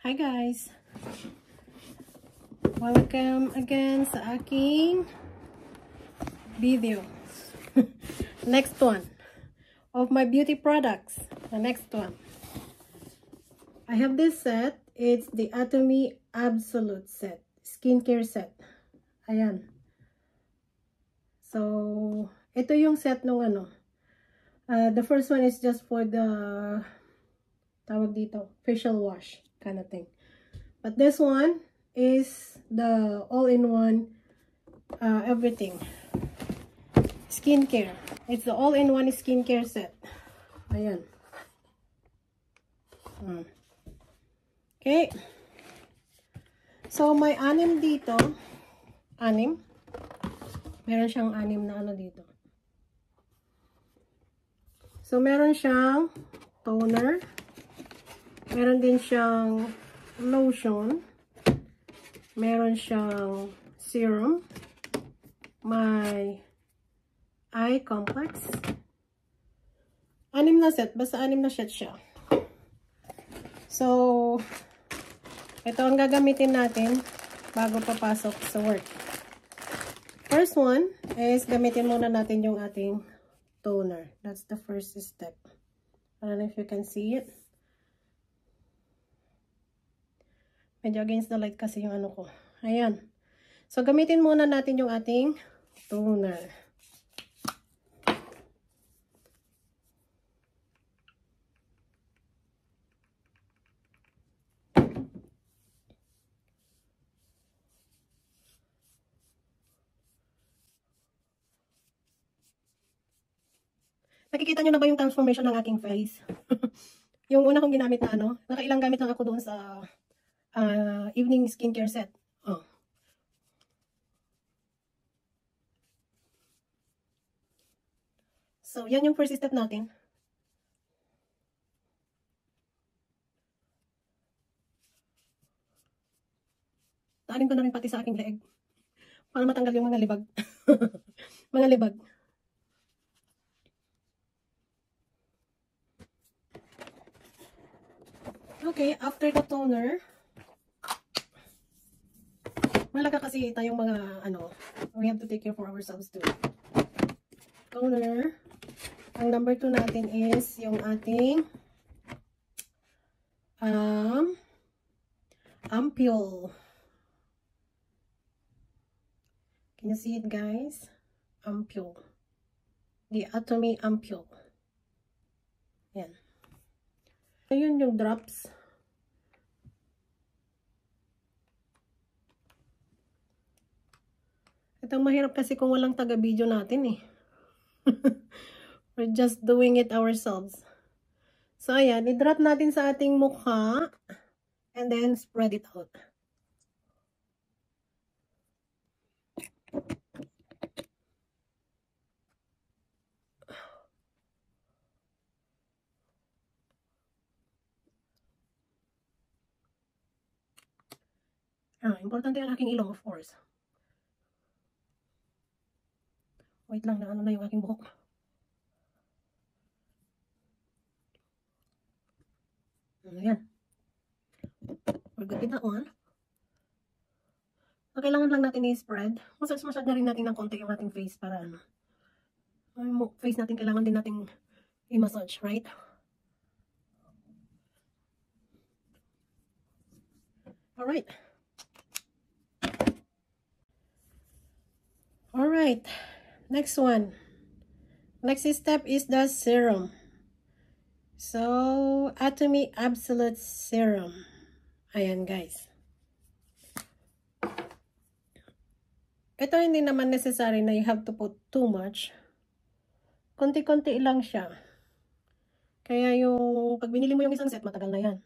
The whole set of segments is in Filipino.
Hi guys! Welcome again sa aking video. Next one of my beauty products. The next one. I have this set. It's the Atomy Absolute set. Skincare set. Ayan. So, ito yung set nung ano. The first one is just for the tawag dito, facial wash kind of thing. But this one is the all-in-one everything. Skincare. It's the all-in-one skincare set. Ayan. Okay. So, may anim dito. Anim. Meron siyang anim na ano dito. So, meron siyang toner. Meron din siyang lotion. Meron siyang serum. May eye complex. Anim na set. Basta anim na set siya. So, ito ang gagamitin natin bago papasok sa work. First one is gamitin muna natin yung ating toner. That's the first step. I don't know if you can see it. Medyo against the light kasi yung ano ko. Ayan. So, gamitin muna natin yung ating toner. Nakikita nyo na ba yung transformation ng aking face? Yung una kong ginamit na ano, nakailang gamit lang ako doon sa evening skincare set. Oh. So, yan yung first step natin. Taanin ko na rin pati sa aking leeg. Para matanggal yung mga libag. Mga libag. Okay, after the toner, malaga kasi tayong mga ano, we have to take care for ourselves too. Toner. Ang number 2 natin is yung ating Ampule. Can you see it, guys? Ampule. The Atomy Ampule. Yan. Ayun yung drops. Ito mahirap kasi kung walang taga-video natin eh. We're just doing it ourselves. So ayan, i-drop natin sa ating mukha and then spread it out. Importante ang aking ilong, of course. Wait lang, na ano na yung aking buhok. Ayan. We're good with that one. So, kailangan lang natin i-spread. Massage na rin natin ng konti yung ating face para ano. Yung face natin, kailangan din natin i-massage, right? Alright. Alright. Next one. Next step is the serum. So, Atomy Absolute Serum. Ayan, guys. Ito hindi naman necessary na you have to put too much. Konti-konti lang siya. Kaya yung, pag binili mo yung isang set, matagal na yan.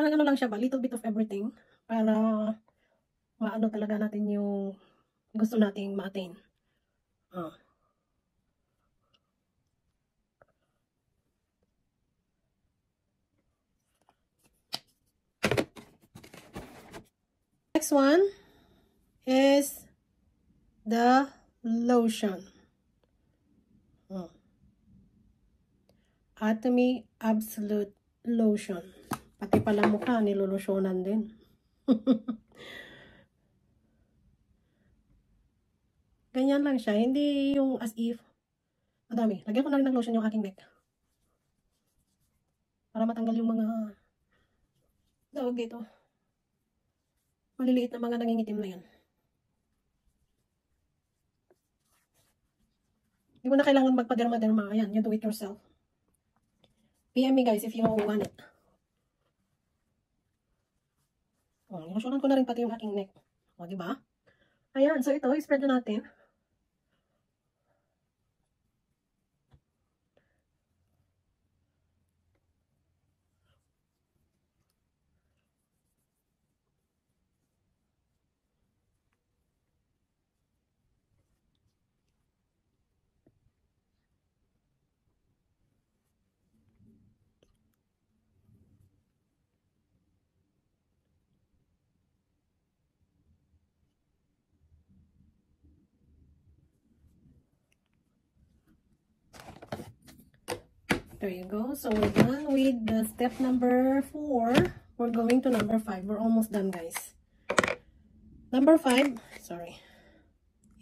Parang ano lang siya ba, little bit of everything para maano talaga natin yung gusto nating ma-attain. Next one is the lotion. Atomy Absolute Lotion. Pati pala mukha, nilulusyonan din. Ganyan lang siya. Hindi yung as if. Madami. Lagyan ko na rin ng lotion yung aking neck. Para matanggal yung mga tawag dito. Maliliit na mga nangingitim na yan. Hindi mo na kailangan magpa-derma-derma. Ayan, you do it yourself. PM me guys if you want it. Ilusyonan ko na rin pati yung aking neck. Diba? Ayan, so ito, i-spread na natin. There you go. So we're done with the step number 4. We're going to number 5. We're almost done, guys. Number 5, sorry,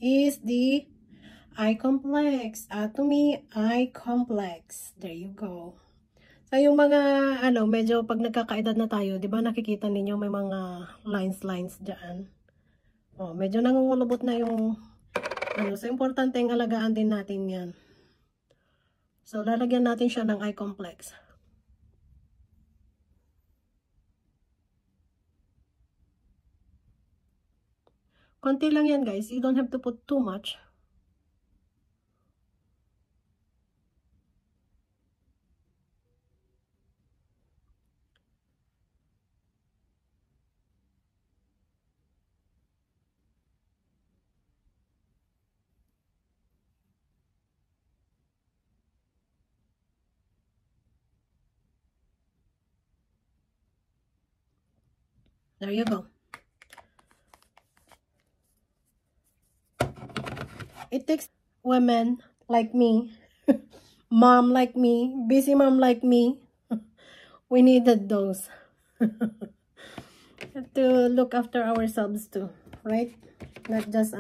is the eye complex. Atomy eye complex. There you go. So yung mga medyo pag nagkakaedad na tayo, 'di ba nakikita ninyo may mga lines diyan. Medyo nangungulubot na yung so importante ang alagaan din natin 'yan. So, lalagyan natin siya ng eye complex. Konti lang yan, guys. You don't have to put too much. There you go. It takes women like me, mom like me, busy mom like me. We needed those to look after ourselves too, right? Not just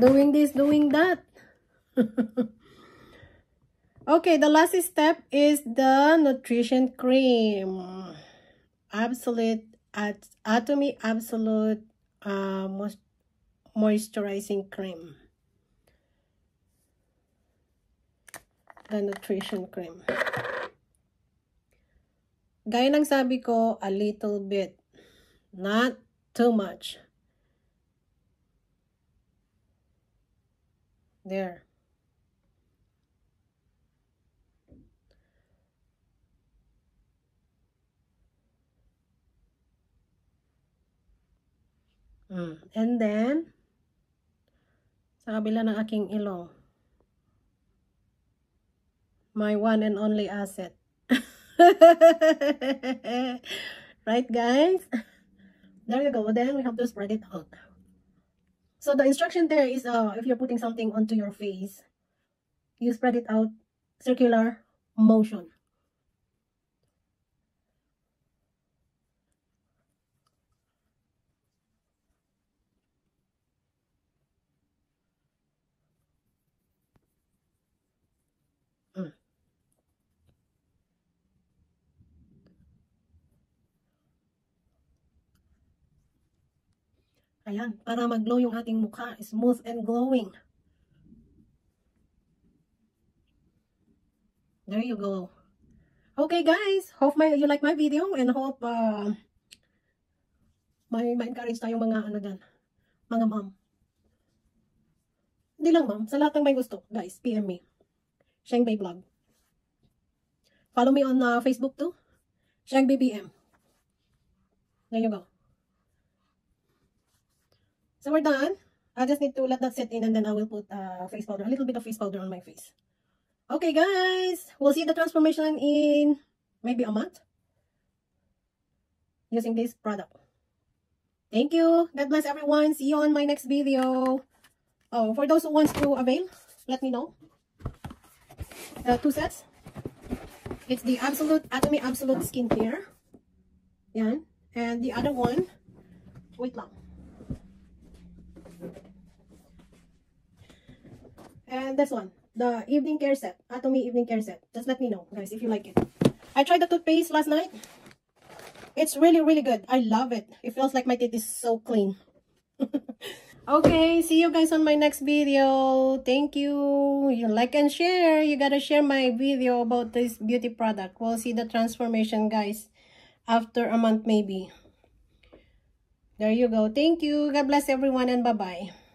doing this, doing that. Okay, the last step is the nutrition cream. Atomy Absolute moisturizing cream. The nutrition cream. Gaya ng sabi ko, a little bit. Not too much. There. And then, sa kabila ng aking ilong, my one and only asset. Right, guys? There you go. Then we have to spread it out. So the instruction there is if you're putting something onto your face, you spread it out, circular motion. Ayan, para mag-glow yung ating mukha, smooth and glowing. There you go. Okay, guys, hope you like my video and hope may ma-encourage tayong mga mga mom. Hindi lang mom, sa lahat ng may gusto, guys, PM me. Sheng Bay Vlog. Follow me on Facebook too. Sheng BBM. There you go. So we're done. I just need to let that set in, and then I will put face powder, a little bit of face powder on my face. Okay, guys, we'll see the transformation in maybe a month using this product. Thank you. God bless everyone. See you on my next video. Oh, for those who wants to avail, let me know. The 2 sets. It's the Atomy Absolute Skincare. Yan. And the other one, wait lang. And this one, the Evening Care Set. Atomy Evening Care Set. Just let me know, guys, if you like it. I tried the toothpaste last night. It's really, really good. I love it. It feels like my teeth is so clean. Okay, see you guys on my next video. Thank you. You like and share. You gotta share my video about this beauty product. We'll see the transformation, guys, after a month maybe. There you go. Thank you. God bless everyone, and bye-bye.